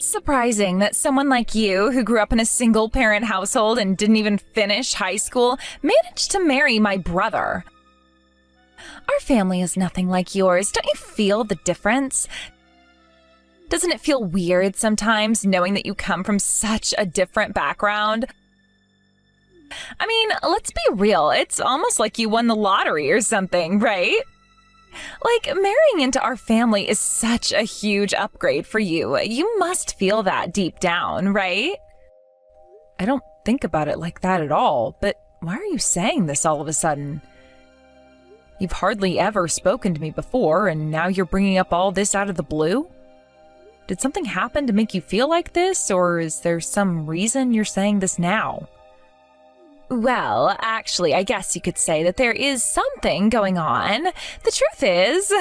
It's surprising that someone like you, who grew up in a single-parent household and didn't even finish high school, managed to marry my brother. Our family is nothing like yours. Don't you feel the difference? Doesn't it feel weird sometimes knowing that you come from such a different background? I mean, let's be real. It's almost like you won the lottery or something, right? Like, marrying into our family is such a huge upgrade for you. You must feel that deep down, right? I don't think about it like that at all, but why are you saying this all of a sudden? You've hardly ever spoken to me before, and now you're bringing up all this out of the blue? Did something happen to make you feel like this, or is there some reason you're saying this now? Well, actually, I guess you could say that there is something going on. The truth is,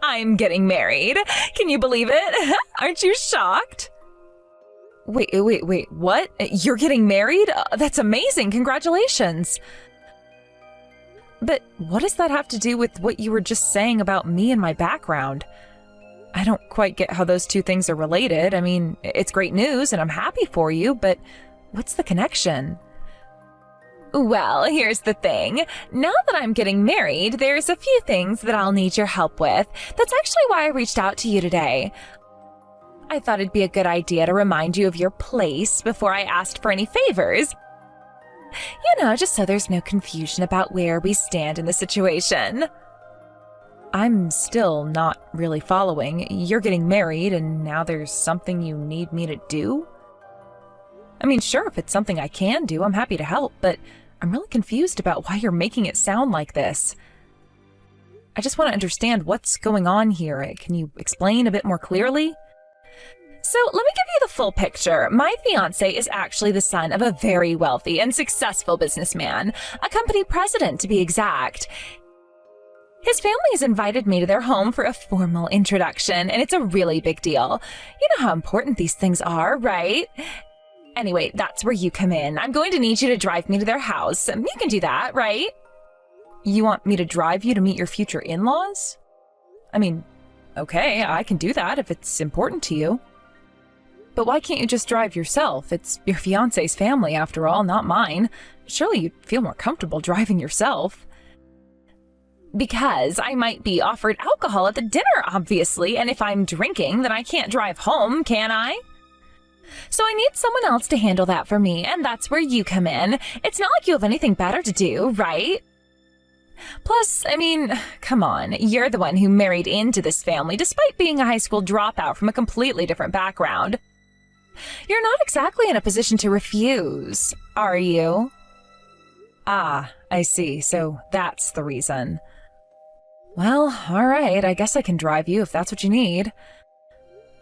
I'm getting married. Can you believe it? Aren't you shocked? Wait, what? You're getting married? That's amazing. Congratulations. But what does that have to do with what you were just saying about me and my background? I don't quite get how those two things are related. I mean, it's great news and I'm happy for you, but what's the connection? Well, here's the thing. Now that I'm getting married, there's a few things that I'll need your help with. That's actually why I reached out to you today. I thought it'd be a good idea to remind you of your place before I asked for any favors. You know, just so there's no confusion about where we stand in the situation. I'm still not really following. You're getting married and now there's something you need me to do? I mean, sure, if it's something I can do, I'm happy to help, but I'm really confused about why you're making it sound like this. I just want to understand what's going on here. Can you explain a bit more clearly? So let me give you the full picture. My fiancé is actually the son of a very wealthy and successful businessman, a company president to be exact. His family has invited me to their home for a formal introduction, and it's a really big deal. You know how important these things are, right? Anyway, that's where you come in. I'm going to need you to drive me to their house. You can do that, right? You want me to drive you to meet your future in-laws? I mean, okay, I can do that if it's important to you. But why can't you just drive yourself? It's your fiancé's family, after all, not mine. Surely you'd feel more comfortable driving yourself. Because I might be offered alcohol at the dinner, obviously, and if I'm drinking, then I can't drive home, can I? So I need someone else to handle that for me, and that's where you come in. It's not like you have anything better to do, right? Plus, I mean, come on, you're the one who married into this family despite being a high school dropout from a completely different background. You're not exactly in a position to refuse, are you? Ah, I see, so that's the reason. Well, all right, I guess I can drive you if that's what you need.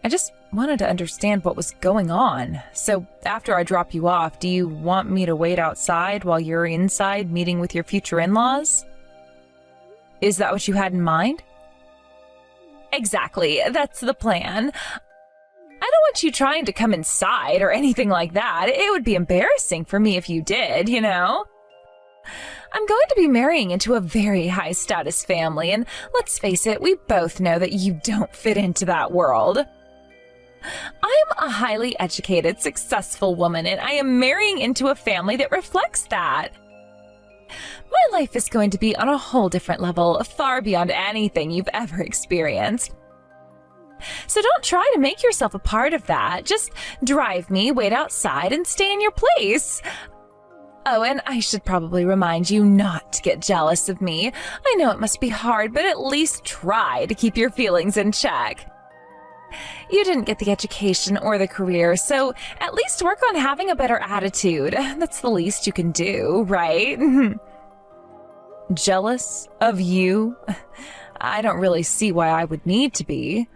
I just wanted to understand what was going on. So after I drop you off, do you want me to wait outside while you're inside meeting with your future in-laws? Is that what you had in mind? Exactly, that's the plan. I don't want you trying to come inside or anything like that. It would be embarrassing for me if you did, you know? I'm going to be marrying into a very high-status family, and let's face it, we both know that you don't fit into that world. I'm a highly educated, successful woman, and I am marrying into a family that reflects that. My life is going to be on a whole different level, far beyond anything you've ever experienced. So don't try to make yourself a part of that. Just drive me, wait outside, and stay in your place. Oh, and I should probably remind you not to get jealous of me. I know it must be hard, but at least try to keep your feelings in check. You didn't get the education or the career, so at least work on having a better attitude. That's the least you can do, right? Jealous of you? I don't really see why I would need to be.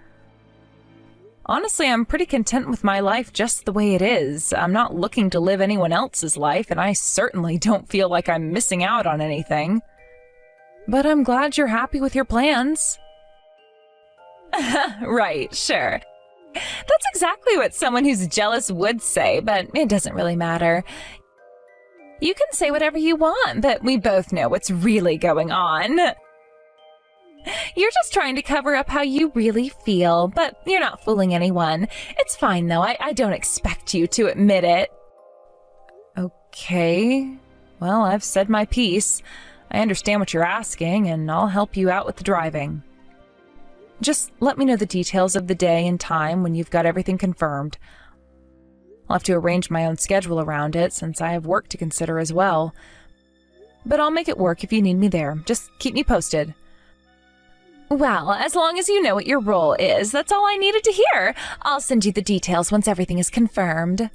Honestly, I'm pretty content with my life just the way it is. I'm not looking to live anyone else's life, and I certainly don't feel like I'm missing out on anything. But I'm glad you're happy with your plans. Right, sure. That's exactly what someone who's jealous would say, but it doesn't really matter. You can say whatever you want, but we both know what's really going on. You're just trying to cover up how you really feel, but you're not fooling anyone. It's fine, though. I don't expect you to admit it. Okay. Well, I've said my piece. I understand what you're asking, and I'll help you out with the driving. Just let me know the details of the day and time when you've got everything confirmed. I'll have to arrange my own schedule around it, since I have work to consider as well. But I'll make it work if you need me there. Just keep me posted. Well, as long as you know what your role is, that's all I needed to hear. I'll send you the details once everything is confirmed.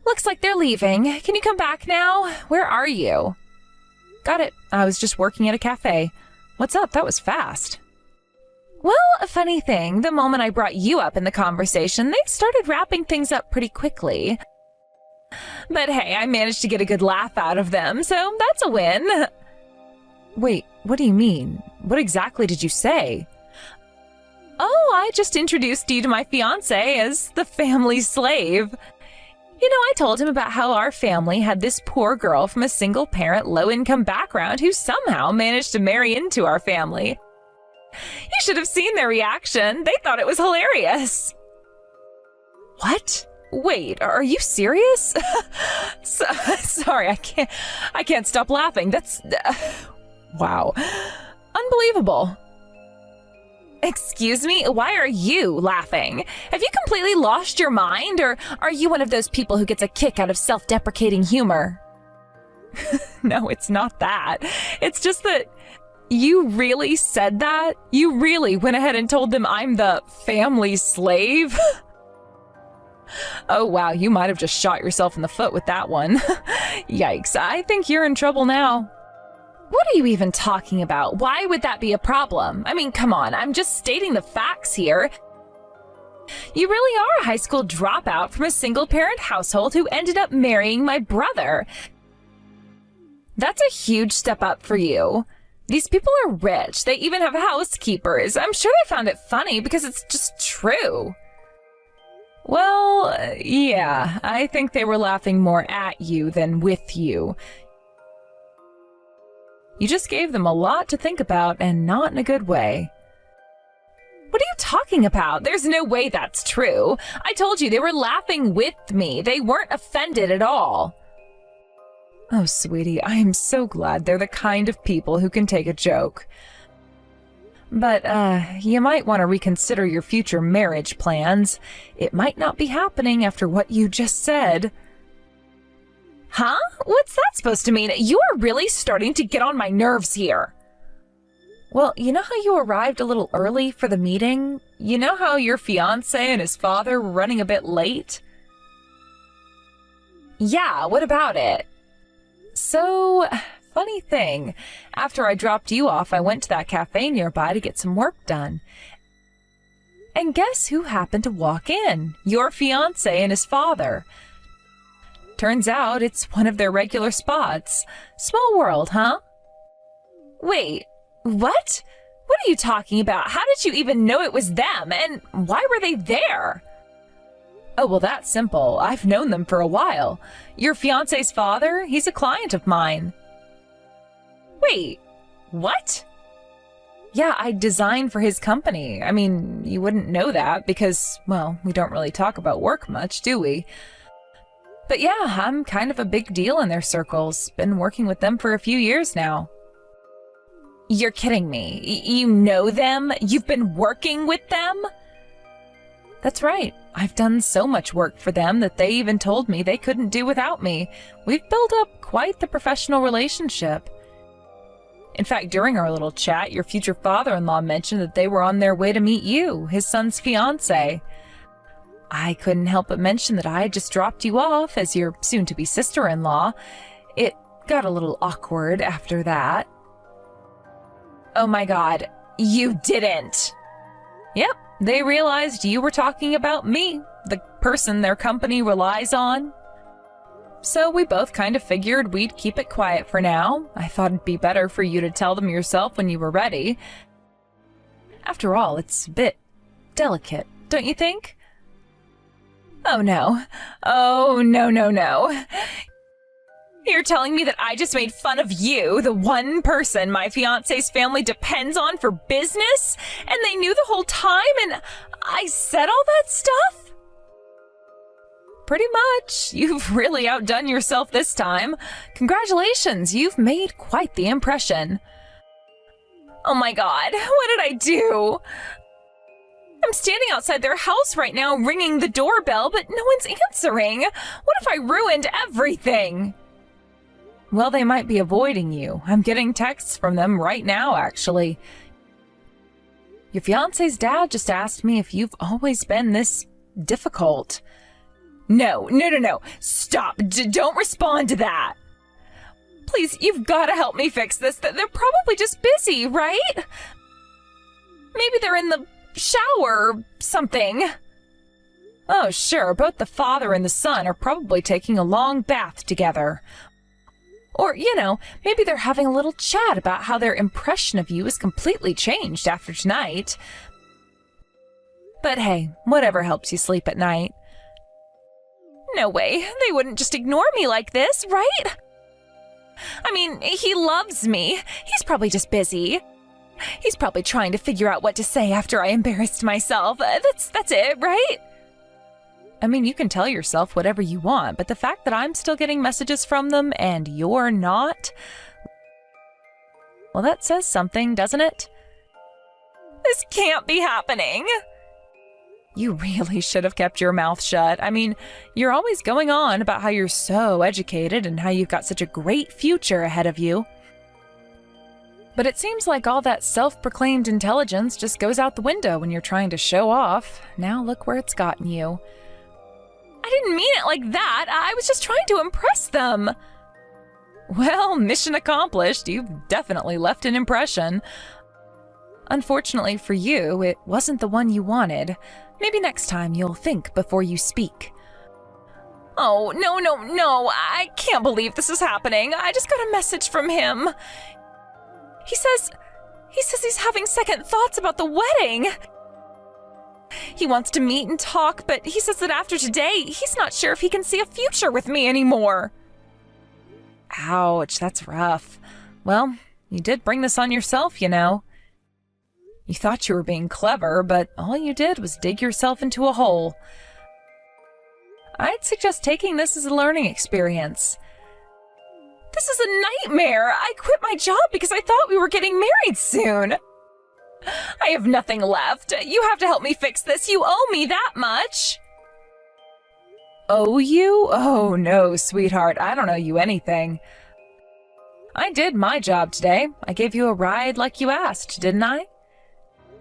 Looks like they're leaving. Can you come back now? Where are you? Got it. I was just working at a cafe. What's up? That was fast. Well, a funny thing, the moment I brought you up in the conversation, they started wrapping things up pretty quickly. But hey, I managed to get a good laugh out of them, so that's a win. Wait, what do you mean? What exactly did you say? Oh, I just introduced you to my fiancé as the family slave. You know, I told him about how our family had this poor girl from a single-parent, low-income background who somehow managed to marry into our family. You should have seen their reaction. They thought it was hilarious. What? Wait, are you serious? Sorry, I can't stop laughing. That's... wow. Unbelievable. Excuse me? Why are you laughing? Have you completely lost your mind, or are you one of those people who gets a kick out of self-deprecating humor? No, it's not that. It's just that you really said that? You really went ahead and told them I'm the family slave? Oh, wow, you might have just shot yourself in the foot with that one. Yikes, I think you're in trouble now. What are you even talking about? Why would that be a problem? I mean, come on, I'm just stating the facts here. You really are a high school dropout from a single-parent household who ended up marrying my brother. That's a huge step up for you. These people are rich. They even have housekeepers. I'm sure they found it funny because it's just true. Well, yeah, I think they were laughing more at you than with you. You just gave them a lot to think about, and not in a good way. What are you talking about? There's no way that's true. I told you they were laughing with me. They weren't offended at all. Oh, sweetie, I am so glad they're the kind of people who can take a joke. But, you might want to reconsider your future marriage plans. It might not be happening after what you just said. Huh? What's that supposed to mean? You are really starting to get on my nerves here. Well, you know how you arrived a little early for the meeting? You know how your fiancé and his father were running a bit late? Yeah, what about it? So, funny thing, after I dropped you off, I went to that cafe nearby to get some work done. And guess who happened to walk in? Your fiancé and his father. Turns out it's one of their regular spots. Small world, huh? Wait, what? What are you talking about? How did you even know it was them? And why were they there? Oh, well, that's simple. I've known them for a while. Your fiancé's father, he's a client of mine. Wait, what? Yeah, I designed for his company. I mean, you wouldn't know that because, well, we don't really talk about work much, do we? But yeah, I'm kind of a big deal in their circles. Been working with them for a few years now. You're kidding me. You know them? You've been working with them? That's right. I've done so much work for them that they even told me they couldn't do without me. We've built up quite the professional relationship. In fact, during our little chat, your future father-in-law mentioned that they were on their way to meet you, his son's fiancé. I couldn't help but mention that I had just dropped you off as your soon-to-be sister-in-law. It got a little awkward after that. Oh my God, you didn't! Yep, they realized you were talking about me, the person their company relies on. So we both kind of figured we'd keep it quiet for now. I thought it'd be better for you to tell them yourself when you were ready. After all, it's a bit delicate, don't you think? Oh no. Oh, no. You're telling me that I just made fun of you, the one person my fiancé's family depends on for business, and they knew the whole time, and I said all that stuff? Pretty much. You've really outdone yourself this time. Congratulations, you've made quite the impression. Oh my god, what did I do? I'm standing outside their house right now ringing the doorbell, but no one's answering. What if I ruined everything? Well, they might be avoiding you. I'm getting texts from them right now, actually. Your fiancé's dad just asked me if you've always been this difficult. No. Stop. Don't respond to that. Please, you've got to help me fix this. They're probably just busy, right? Maybe they're in the shower or something. Oh, sure, both the father and the son are probably taking a long bath together. Or, maybe they're having a little chat about how their impression of you is completely changed after tonight. But hey, whatever helps you sleep at night. No way, they wouldn't just ignore me like this, right? I mean, he loves me. He's probably just busy. He's probably trying to figure out what to say after I embarrassed myself. That's it, right? I mean, you can tell yourself whatever you want, but the fact that I'm still getting messages from them and you're not, well, that says something, doesn't it? This can't be happening. You really should have kept your mouth shut. I mean, you're always going on about how you're so educated and how you've got such a great future ahead of you. But it seems like all that self-proclaimed intelligence just goes out the window when you're trying to show off. Now look where it's gotten you. I didn't mean it like that. I was just trying to impress them. Well, mission accomplished. You've definitely left an impression. Unfortunately for you, it wasn't the one you wanted. Maybe next time you'll think before you speak. Oh, no. I can't believe this is happening. I just got a message from him. He says he's having second thoughts about the wedding. He wants to meet and talk, but he says that after today, he's not sure if he can see a future with me anymore. Ouch, that's rough. Well, you did bring this on yourself, You thought you were being clever, but all you did was dig yourself into a hole. I'd suggest taking this as a learning experience. This is a nightmare. I quit my job because I thought we were getting married soon. I have nothing left. You have to help me fix this. You owe me that much. Owe you? Oh, no, sweetheart. I don't owe you anything. I did my job today. I gave you a ride like you asked, didn't I?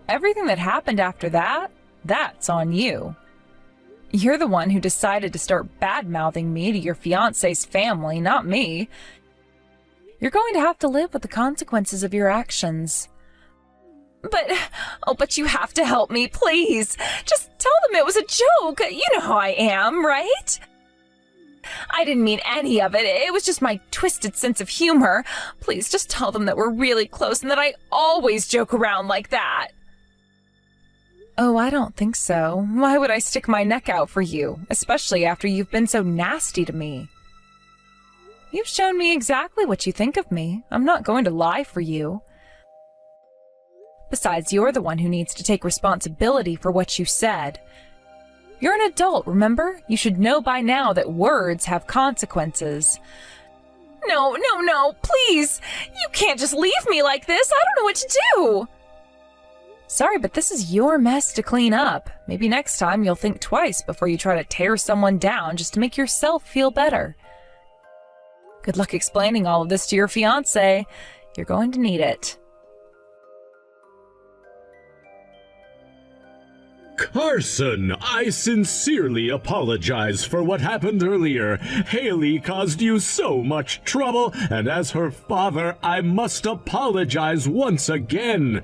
Everything that happened after that, that's on you. You're the one who decided to start bad-mouthing me to your fiancé's family, not me. You're going to have to live with the consequences of your actions. But you have to help me, please. Just tell them it was a joke. You know how I am, right? I didn't mean any of it. It was just my twisted sense of humor. Please just tell them that we're really close and that I always joke around like that. Oh, I don't think so. Why would I stick my neck out for you, especially after you've been so nasty to me? You've shown me exactly what you think of me. I'm not going to lie for you. Besides, you're the one who needs to take responsibility for what you said. You're an adult, remember? You should know by now that words have consequences. No, please! You can't just leave me like this! I don't know what to do! Sorry, but this is your mess to clean up. Maybe next time you'll think twice before you try to tear someone down just to make yourself feel better. Good luck explaining all of this to your fiancé. You're going to need it. Carson, I sincerely apologize for what happened earlier. Haley caused you so much trouble, and as her father, I must apologize once again.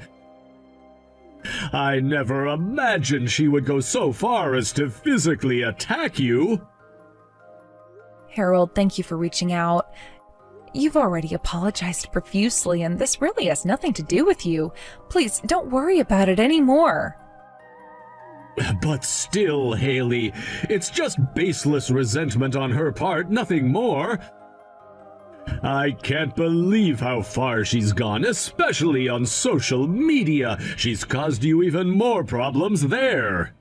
I never imagined she would go so far as to physically attack you. Harold, thank you for reaching out. You've already apologized profusely, and this really has nothing to do with you. Please, don't worry about it anymore. But still, Haley, it's just baseless resentment on her part, nothing more. I can't believe how far she's gone, especially on social media. She's caused you even more problems there.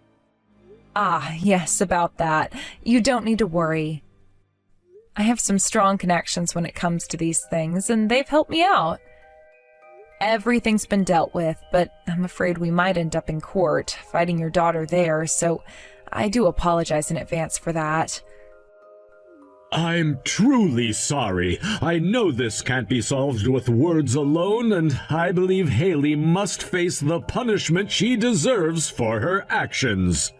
Ah, yes, about that. You don't need to worry. I have some strong connections when it comes to these things, and they've helped me out. Everything's been dealt with, but I'm afraid we might end up in court, fighting your daughter there, so I do apologize in advance for that. I'm truly sorry. I know this can't be solved with words alone, and I believe Haley must face the punishment she deserves for her actions.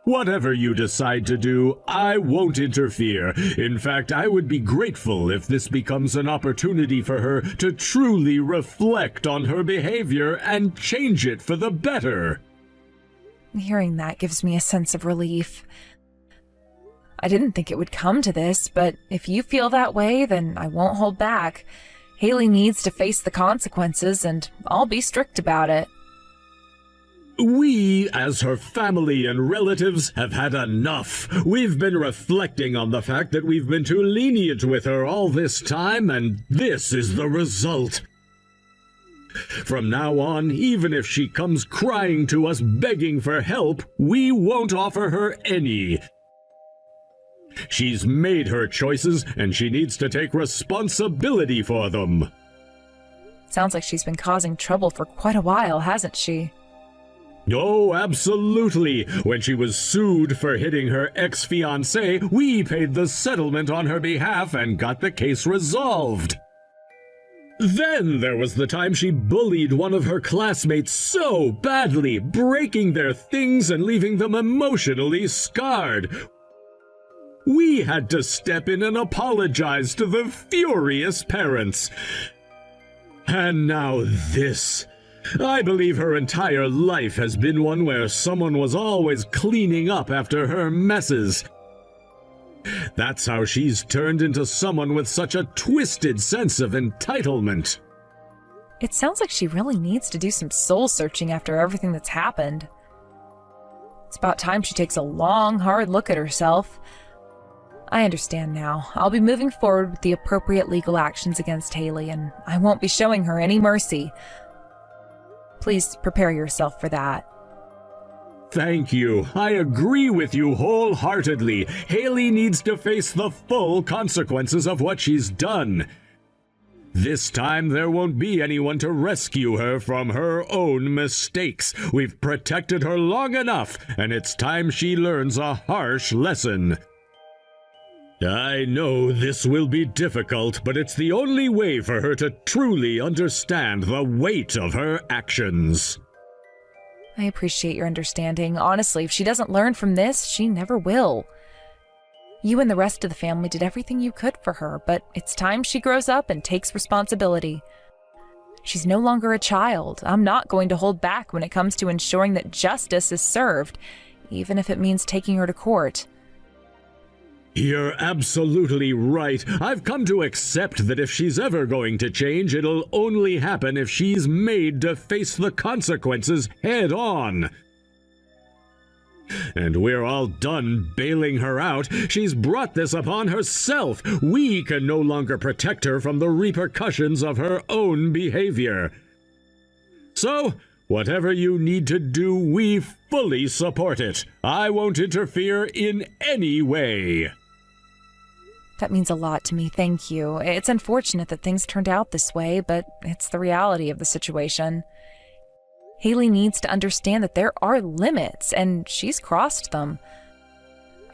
Whatever you decide to do, I won't interfere. In fact, I would be grateful if this becomes an opportunity for her to truly reflect on her behavior and change it for the better. Hearing that gives me a sense of relief. I didn't think it would come to this, but if you feel that way, then I won't hold back. Haley needs to face the consequences, and I'll be strict about it. We, as her family and relatives, have had enough. We've been reflecting on the fact that we've been too lenient with her all this time, and this is the result. From now on, even if she comes crying to us begging for help, we won't offer her any. She's made her choices, and she needs to take responsibility for them. Sounds like she's been causing trouble for quite a while, hasn't she? Oh, absolutely. When she was sued for hitting her ex-fiancé, we paid the settlement on her behalf and got the case resolved. Then there was the time she bullied one of her classmates so badly, breaking their things and leaving them emotionally scarred. We had to step in and apologize to the furious parents. And now this. I believe her entire life has been one where someone was always cleaning up after her messes. That's how she's turned into someone with such a twisted sense of entitlement. It sounds like she really needs to do some soul-searching after everything that's happened. It's about time she takes a long, hard look at herself. I understand now. I'll be moving forward with the appropriate legal actions against Haley, and I won't be showing her any mercy. Please prepare yourself for that. Thank you. I agree with you wholeheartedly. Haley needs to face the full consequences of what she's done. This time there won't be anyone to rescue her from her own mistakes. We've protected her long enough, and it's time she learns a harsh lesson. I know this will be difficult, but it's the only way for her to truly understand the weight of her actions. I appreciate your understanding. Honestly, if she doesn't learn from this, she never will. You and the rest of the family did everything you could for her, but it's time she grows up and takes responsibility. She's no longer a child. I'm not going to hold back when it comes to ensuring that justice is served, even if it means taking her to court. You're absolutely right. I've come to accept that if she's ever going to change, it'll only happen if she's made to face the consequences head on. And we're all done bailing her out. She's brought this upon herself. We can no longer protect her from the repercussions of her own behavior. So, whatever you need to do, we fully support it. I won't interfere in any way. That means a lot to me, thank you. It's unfortunate that things turned out this way, but it's the reality of the situation. Haley needs to understand that there are limits, and she's crossed them.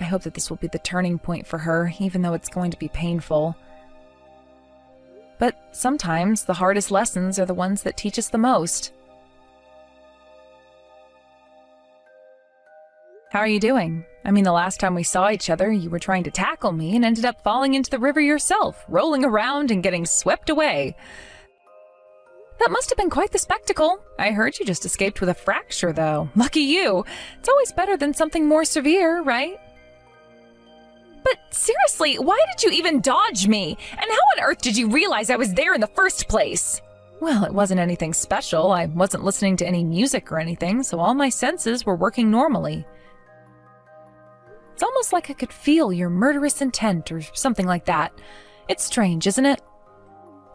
I hope that this will be the turning point for her, even though it's going to be painful. But sometimes the hardest lessons are the ones that teach us the most. How are you doing? I mean, the last time we saw each other, you were trying to tackle me and ended up falling into the river yourself, rolling around and getting swept away. That must have been quite the spectacle. I heard you just escaped with a fracture, though. Lucky you. It's always better than something more severe, right? But seriously, why did you even dodge me? And how on earth did you realize I was there in the first place? Well, it wasn't anything special. I wasn't listening to any music or anything, so all my senses were working normally. It's almost like I could feel your murderous intent or something like that. It's strange, isn't it?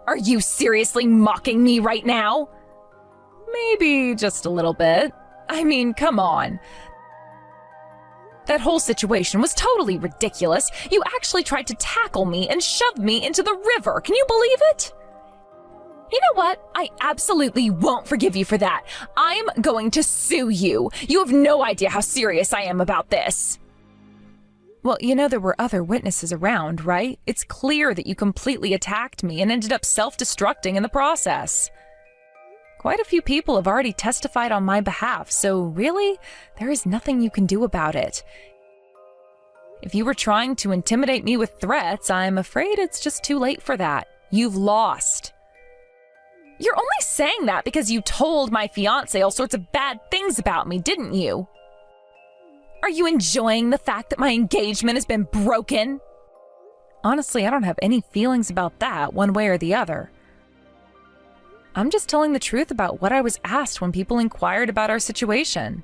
Are you seriously mocking me right now? Maybe just a little bit. I mean, come on. That whole situation was totally ridiculous. You actually tried to tackle me and shove me into the river. Can you believe it? You know what? I absolutely won't forgive you for that. I'm going to sue you. You have no idea how serious I am about this. Well, you know there were other witnesses around, right? It's clear that you completely attacked me and ended up self-destructing in the process. Quite a few people have already testified on my behalf, so really, there is nothing you can do about it. If you were trying to intimidate me with threats, I'm afraid it's just too late for that. You've lost. You're only saying that because you told my fiancé all sorts of bad things about me, didn't you? Are you enjoying the fact that my engagement has been broken? Honestly, I don't have any feelings about that, one way or the other. I'm just telling the truth about what I was asked when people inquired about our situation.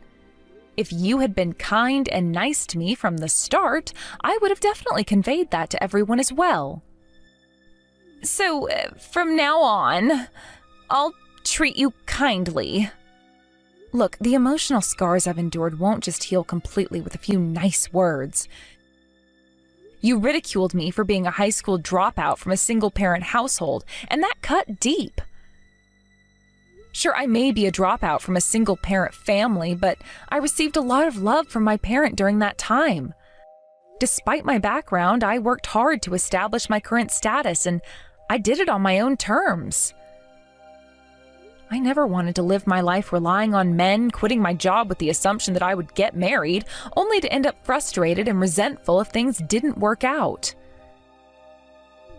If you had been kind and nice to me from the start, I would have definitely conveyed that to everyone as well. So, from now on, I'll treat you kindly. Look, the emotional scars I've endured won't just heal completely with a few nice words. You ridiculed me for being a high school dropout from a single-parent household, and that cut deep. Sure, I may be a dropout from a single-parent family, but I received a lot of love from my parent during that time. Despite my background, I worked hard to establish my current status, and I did it on my own terms. I never wanted to live my life relying on men, quitting my job with the assumption that I would get married, only to end up frustrated and resentful if things didn't work out.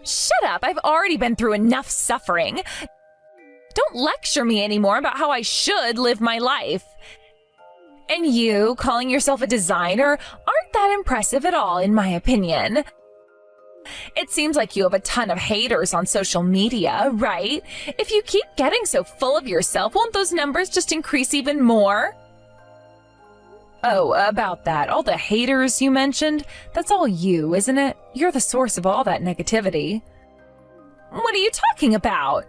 Shut up! I've already been through enough suffering. Don't lecture me anymore about how I should live my life. And you, calling yourself a designer, aren't that impressive at all, in my opinion. It seems like you have a ton of haters on social media, right? If you keep getting so full of yourself, won't those numbers just increase even more? Oh, about that, all the haters you mentioned, that's all you, isn't it? You're the source of all that negativity. What are you talking about?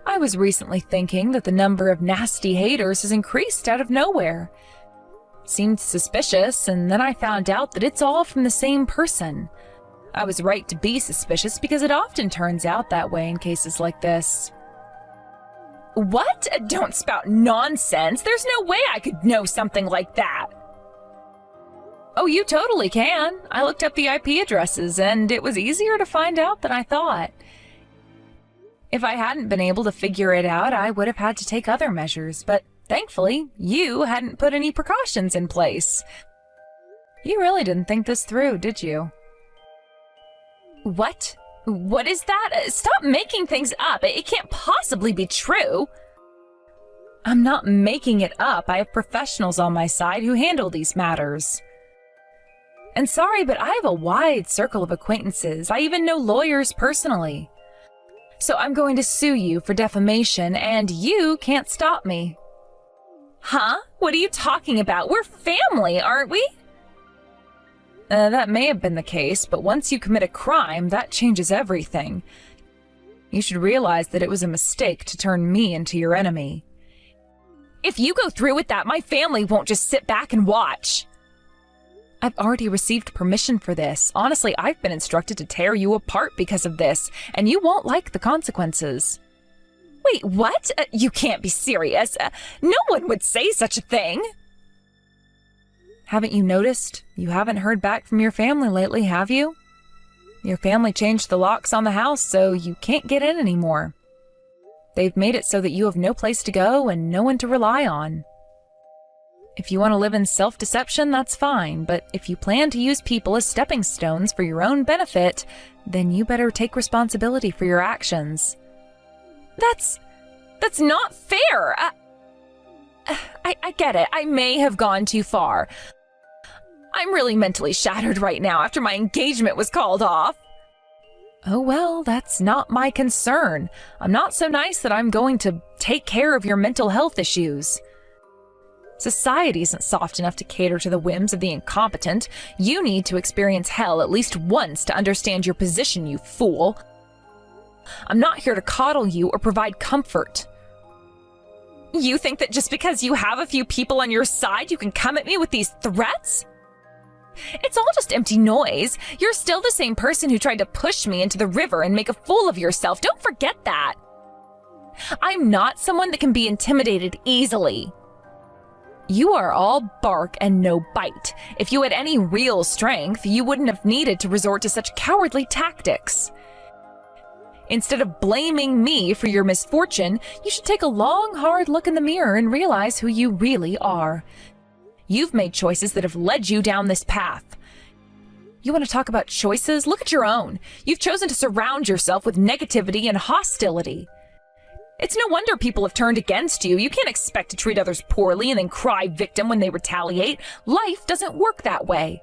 I was recently thinking that the number of nasty haters has increased out of nowhere. It seemed suspicious, and then I found out that it's all from the same person. I was right to be suspicious because it often turns out that way in cases like this. What? Don't spout nonsense. There's no way I could know something like that. Oh, you totally can. I looked up the IP addresses, and it was easier to find out than I thought. If I hadn't been able to figure it out, I would have had to take other measures, but thankfully, you hadn't put any precautions in place. You really didn't think this through, did you? What? What is that? Stop making things up. It can't possibly be true. I'm not making it up. I have professionals on my side who handle these matters. And sorry, but I have a wide circle of acquaintances. I even know lawyers personally. So I'm going to sue you for defamation, and you can't stop me. Huh? What are you talking about? We're family, aren't we? That may have been the case, but once you commit a crime, that changes everything. You should realize that it was a mistake to turn me into your enemy. If you go through with that, my family won't just sit back and watch. I've already received permission for this. Honestly, I've been instructed to tear you apart because of this, and you won't like the consequences. Wait, what? You can't be serious. No one would say such a thing. Haven't you noticed? You haven't heard back from your family lately, have you? Your family changed the locks on the house, so you can't get in anymore. They've made it so that you have no place to go and no one to rely on. If you want to live in self-deception, that's fine, but if you plan to use people as stepping stones for your own benefit, then you better take responsibility for your actions. That's not fair! I get it. I may have gone too far. I'm really mentally shattered right now after my engagement was called off. Oh well, that's not my concern. I'm not so nice that I'm going to take care of your mental health issues. Society isn't soft enough to cater to the whims of the incompetent. You need to experience hell at least once to understand your position, you fool. I'm not here to coddle you or provide comfort. You think that just because you have a few people on your side, you can come at me with these threats? It's all just empty noise. You're still the same person who tried to push me into the river and make a fool of yourself. Don't forget that. I'm not someone that can be intimidated easily. You are all bark and no bite. If you had any real strength, you wouldn't have needed to resort to such cowardly tactics. Instead of blaming me for your misfortune, you should take a long, hard look in the mirror and realize who you really are. You've made choices that have led you down this path. You want to talk about choices? Look at your own. You've chosen to surround yourself with negativity and hostility. It's no wonder people have turned against you. You can't expect to treat others poorly and then cry victim when they retaliate. Life doesn't work that way.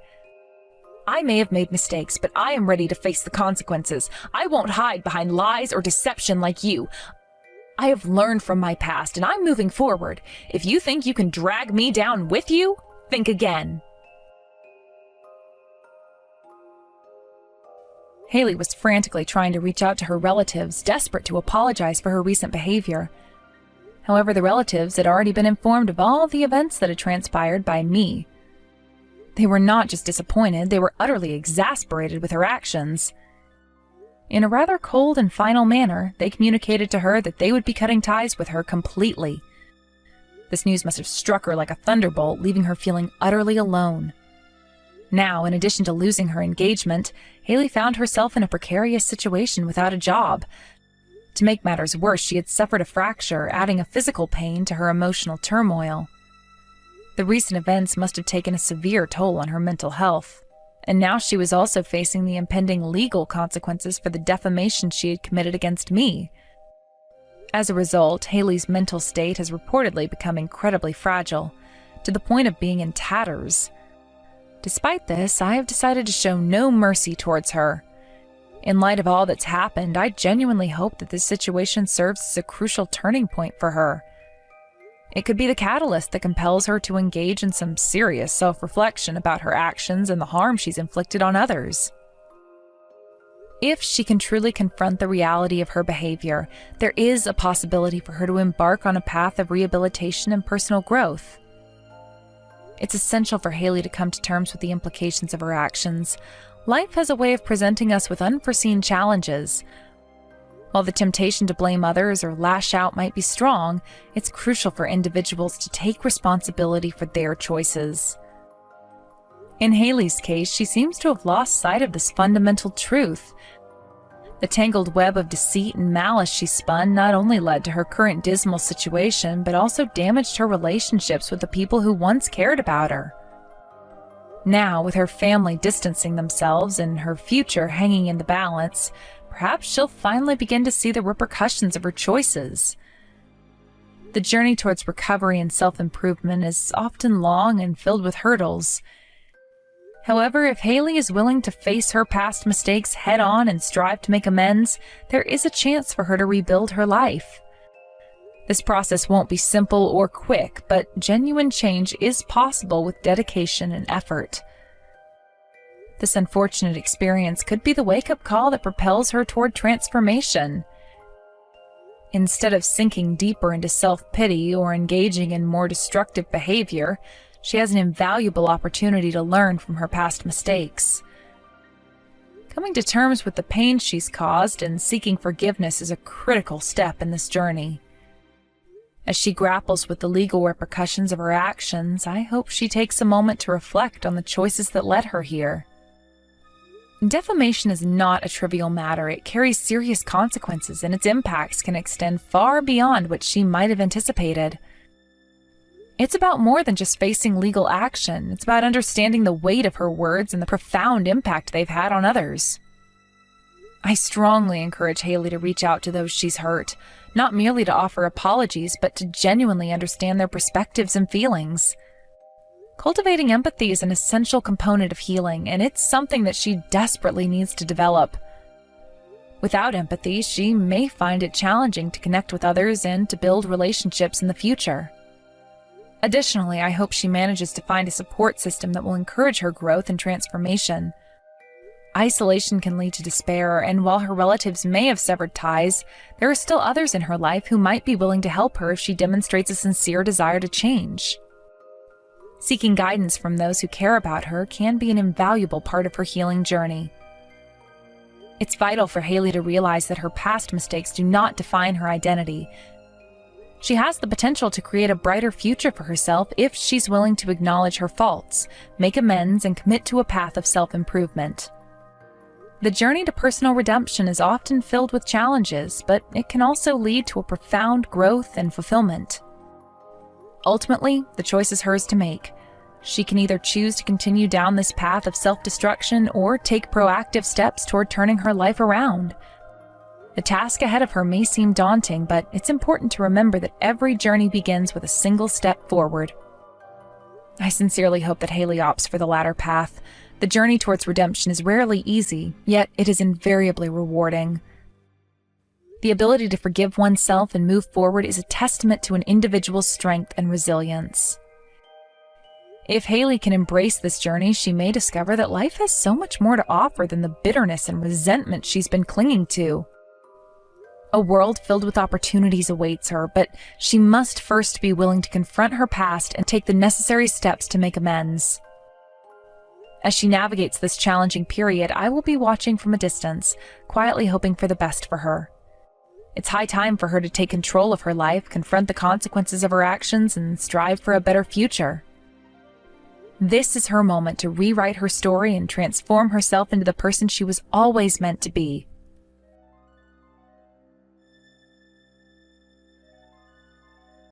I may have made mistakes, but I am ready to face the consequences. I won't hide behind lies or deception like you. I have learned from my past, and I'm moving forward. If you think you can drag me down with you, think again. Haley was frantically trying to reach out to her relatives, desperate to apologize for her recent behavior. However, the relatives had already been informed of all the events that had transpired by me. They were not just disappointed, they were utterly exasperated with her actions. In a rather cold and final manner, they communicated to her that they would be cutting ties with her completely. This news must have struck her like a thunderbolt, leaving her feeling utterly alone. Now, in addition to losing her engagement, Haley found herself in a precarious situation without a job. To make matters worse, she had suffered a fracture, adding a physical pain to her emotional turmoil. The recent events must have taken a severe toll on her mental health, and now she was also facing the impending legal consequences for the defamation she had committed against me. As a result, Haley's mental state has reportedly become incredibly fragile, to the point of being in tatters. Despite this, I have decided to show no mercy towards her. In light of all that's happened, I genuinely hope that this situation serves as a crucial turning point for her. It could be the catalyst that compels her to engage in some serious self-reflection about her actions and the harm she's inflicted on others. If she can truly confront the reality of her behavior, there is a possibility for her to embark on a path of rehabilitation and personal growth. It's essential for Haley to come to terms with the implications of her actions. Life has a way of presenting us with unforeseen challenges. While the temptation to blame others or lash out might be strong, it's crucial for individuals to take responsibility for their choices. In Haley's case, she seems to have lost sight of this fundamental truth. The tangled web of deceit and malice she spun not only led to her current dismal situation, but also damaged her relationships with the people who once cared about her. Now, with her family distancing themselves and her future hanging in the balance, perhaps she'll finally begin to see the repercussions of her choices. The journey towards recovery and self-improvement is often long and filled with hurdles. However, if Haley is willing to face her past mistakes head-on and strive to make amends, there is a chance for her to rebuild her life. This process won't be simple or quick, but genuine change is possible with dedication and effort. This unfortunate experience could be the wake-up call that propels her toward transformation. Instead of sinking deeper into self-pity or engaging in more destructive behavior, she has an invaluable opportunity to learn from her past mistakes. Coming to terms with the pain she's caused and seeking forgiveness is a critical step in this journey. As she grapples with the legal repercussions of her actions, I hope she takes a moment to reflect on the choices that led her here. Defamation is not a trivial matter. It carries serious consequences, and its impacts can extend far beyond what she might have anticipated. It's about more than just facing legal action. It's about understanding the weight of her words and the profound impact they've had on others. I strongly encourage Haley to reach out to those she's hurt, not merely to offer apologies, but to genuinely understand their perspectives and feelings. Cultivating empathy is an essential component of healing, and it's something that she desperately needs to develop. Without empathy, she may find it challenging to connect with others and to build relationships in the future. Additionally, I hope she manages to find a support system that will encourage her growth and transformation. Isolation can lead to despair, and while her relatives may have severed ties, there are still others in her life who might be willing to help her if she demonstrates a sincere desire to change. Seeking guidance from those who care about her can be an invaluable part of her healing journey. It's vital for Haley to realize that her past mistakes do not define her identity. She has the potential to create a brighter future for herself if she's willing to acknowledge her faults, make amends, and commit to a path of self-improvement. The journey to personal redemption is often filled with challenges, but it can also lead to a profound growth and fulfillment. Ultimately, the choice is hers to make. She can either choose to continue down this path of self-destruction or take proactive steps toward turning her life around. The task ahead of her may seem daunting, but it's important to remember that every journey begins with a single step forward. I sincerely hope that Haley opts for the latter path. The journey towards redemption is rarely easy, yet it is invariably rewarding. The ability to forgive oneself and move forward is a testament to an individual's strength and resilience. If Haley can embrace this journey, she may discover that life has so much more to offer than the bitterness and resentment she's been clinging to. A world filled with opportunities awaits her, but she must first be willing to confront her past and take the necessary steps to make amends. As she navigates this challenging period, I will be watching from a distance, quietly hoping for the best for her. It's high time for her to take control of her life, confront the consequences of her actions, and strive for a better future. This is her moment to rewrite her story and transform herself into the person she was always meant to be.